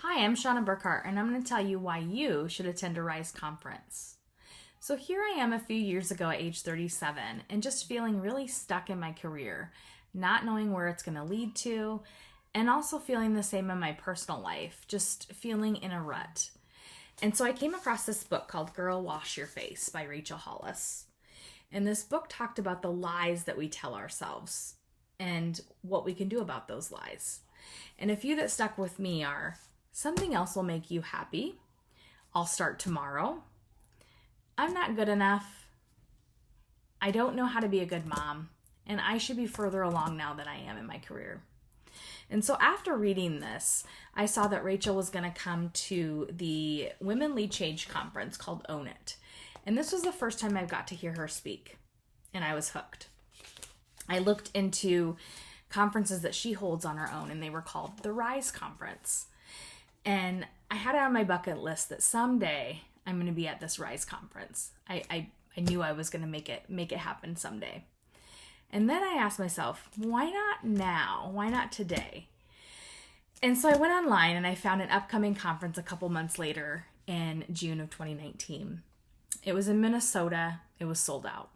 Hi, I'm Shawna Burkhardt, and I'm going to tell you why you should attend a RISE conference. So here I am a few years ago at age 37 and just feeling really stuck in my career, not knowing where it's going to lead to, and also feeling the same in my personal life, just feeling in a rut. And so I came across this book called Girl, Wash Your Face by Rachel Hollis. And this book talked about the lies that we tell ourselves and what we can do about those lies. And a few that stuck with me are, something else will make you happy, I'll start tomorrow, I'm not good enough, I don't know how to be a good mom, and I should be further along now than I am in my career. And so after reading this, I saw that Rachel was going to come to the Women Lead Change conference called Own It. And this was the first time I got to hear her speak, and I was hooked. I looked into conferences that she holds on her own, and they were called the RISE conference. And I had it on my bucket list that someday I'm going to be at this RISE conference. I knew I was going to make it happen someday. And then I asked myself, why not now? Why not today? And so I went online and I found an upcoming conference a couple months later in June of 2019. It was in Minnesota. It was sold out.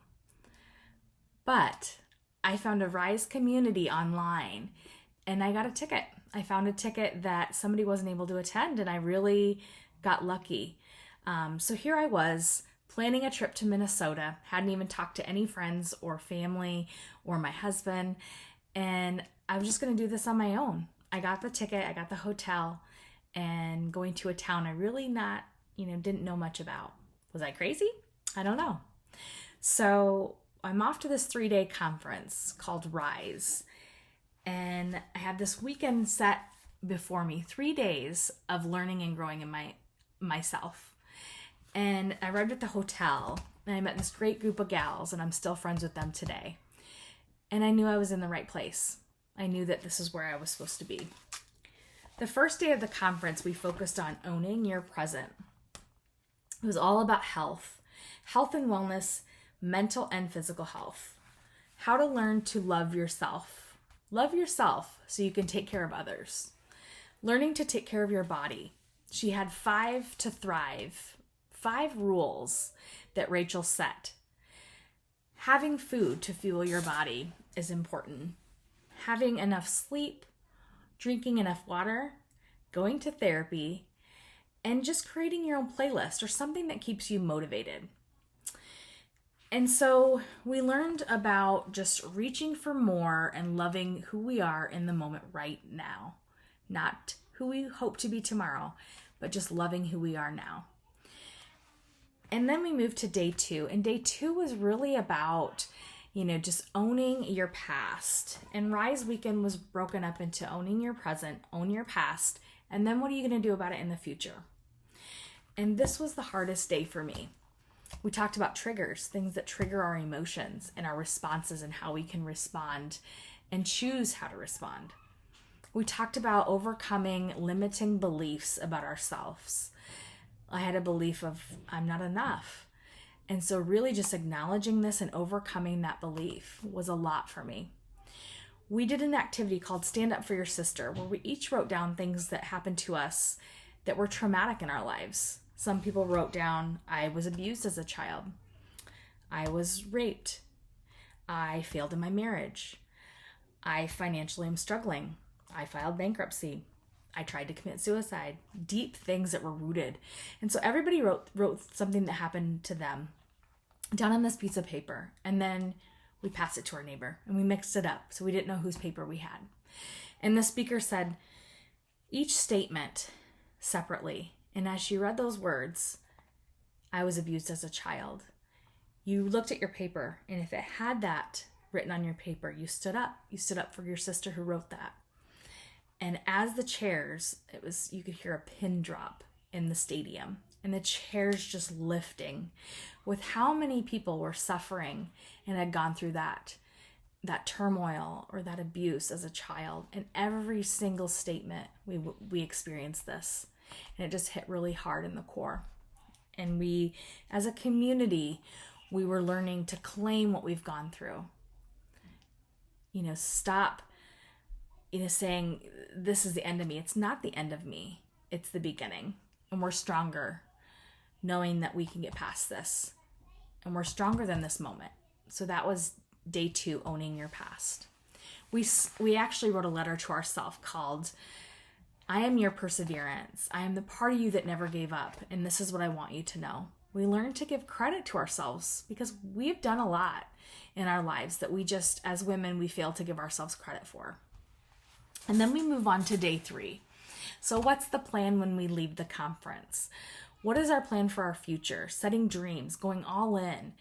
But I found a RISE community online and I got a ticket. I found a ticket that somebody wasn't able to attend, and I really got lucky. So here I was planning a trip to Minnesota, hadn't even talked to any friends or family or my husband, and I was just going to do this on my own. I got the ticket, I got the hotel, and going to a town I really didn't know much about. Was I crazy? I don't know. So I'm off to this 3-day conference called RISE. And I have this weekend set before me, 3 days of learning and growing in myself. And I arrived at the hotel and I met this great group of gals, and I'm still friends with them today. And I knew I was in the right place. I knew that this is where I was supposed to be. The first day of the conference, we focused on owning your present. It was all about health and wellness, mental and physical health. How to learn to love yourself. Love yourself so you can take care of others. Learning to take care of your body. She had 5 to thrive, 5 rules that Rachel set. Having food to fuel your body is important. Having enough sleep, drinking enough water, going to therapy, and just creating your own playlist or something that keeps you motivated. And so we learned about just reaching for more and loving who we are in the moment right now. Not who we hope to be tomorrow, but just loving who we are now. And then we moved to day 2. And day 2 was really about, just owning your past. And RISE weekend was broken up into owning your present, own your past, and then what are you going to do about it in the future? And this was the hardest day for me. We talked about triggers, things that trigger our emotions and our responses and how we can respond and choose how to respond. We talked about overcoming limiting beliefs about ourselves. I had a belief of I'm not enough. And so really just acknowledging this and overcoming that belief was a lot for me. We did an activity called Stand Up for Your Sister, where we each wrote down things that happened to us that were traumatic in our lives. Some people wrote down, I was abused as a child. I was raped. I failed in my marriage. I financially am struggling. I filed bankruptcy. I tried to commit suicide. Deep things that were rooted. And so everybody wrote something that happened to them down on this piece of paper. And then we passed it to our neighbor and we mixed it up so we didn't know whose paper we had. And the speaker said each statement separately. And as she read those words, I was abused as a child. You looked at your paper, and if it had that written on your paper, you stood up. You stood up for your sister who wrote that. And as the chairs, you could hear a pin drop in the stadium, and the chairs just lifting with how many people were suffering and had gone through that turmoil or that abuse as a child. And every single statement, we experienced this. And it just hit really hard in the core. And we, as a community, we were learning to claim what we've gone through. Stop, saying, this is the end of me. It's not the end of me. it's the beginning, and we're stronger knowing that we can get past this, and we're stronger than this moment. So that was day 2, owning your past. We actually wrote a letter to ourselves called, I am your perseverance. I am the part of you that never gave up, and this is what I want you to know. We learn to give credit to ourselves because we've done a lot in our lives that we just, as women, we fail to give ourselves credit for. And then we move on to day 3. So what's the plan when we leave the conference? What is our plan for our future? Setting dreams, going all in,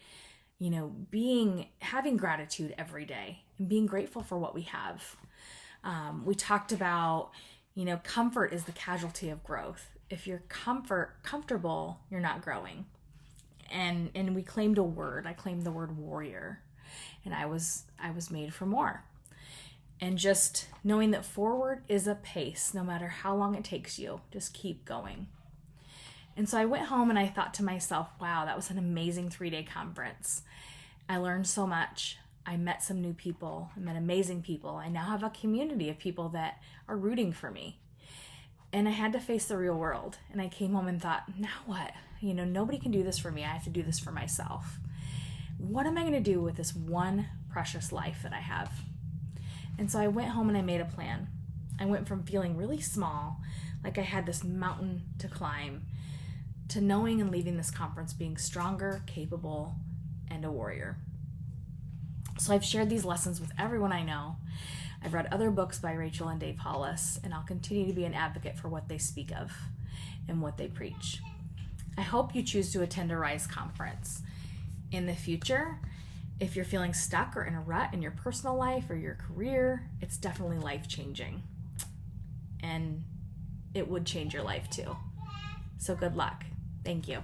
having gratitude every day and being grateful for what we have. We talked about, comfort is the casualty of growth. If you're comfortable, you're not growing. And we claimed a word. I claimed the word warrior, and I was made for more. And just knowing that forward is a pace, no matter how long it takes you, just keep going. And so I went home and I thought to myself, wow, that was an amazing 3-day conference. I learned so much. I met some new people. I met amazing people. I now have a community of people that are rooting for me. And I had to face the real world. And I came home and thought, now what? Nobody can do this for me. I have to do this for myself. What am I going to do with this one precious life that I have? And so I went home and I made a plan. I went from feeling really small, like I had this mountain to climb, to knowing and leaving this conference being stronger, capable, and a warrior. So I've shared these lessons with everyone I know. I've read other books by Rachel and Dave Hollis, and I'll continue to be an advocate for what they speak of and what they preach. I hope you choose to attend a Rise conference. In the future, if you're feeling stuck or in a rut in your personal life or your career, it's definitely life-changing. And it would change your life too. So good luck. Thank you.